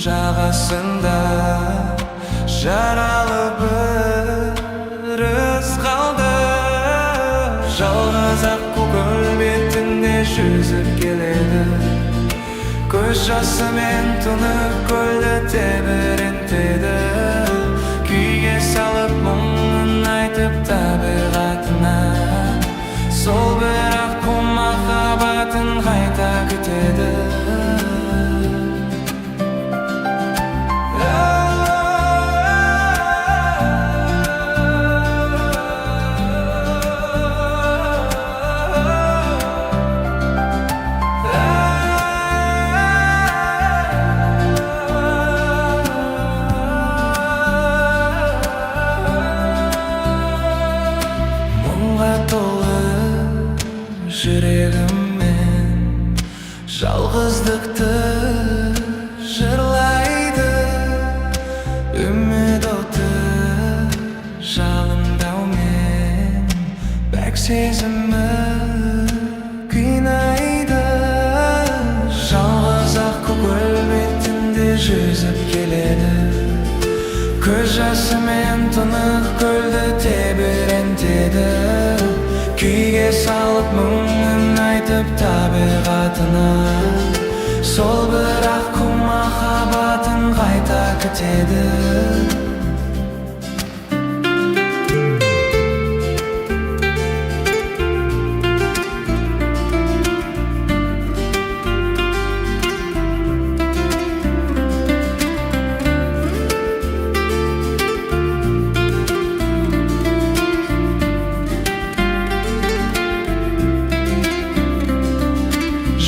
жағасында жаралы бір із қалды. Жалғыз ақ көгіл бетінде жүзіп келеді, көз жасымен тұнық көлді тебірентеді. Күйге салып мұңын айтып табиғатына, сол бірақ бұл махаббатын қайта күтеді. Жүрегіммен жалғыздықты жырлайды, үміт оты жалындаумен бәк сезімі қинайды. Жалғыз ақ көгіл бетінде жүзіп келеді, көз жасымен тұнық көлді тебірентеді. Күйге салып мұңын айтып табиғатына, сол бірақ құл махаббатын қайта күтеді.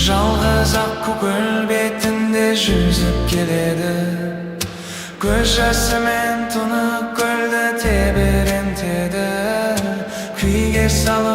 Жалғыз ақ көгіл бетінде жүзіп келеді, көз жасымен тұнық көлді тебірентеді. Күйге салып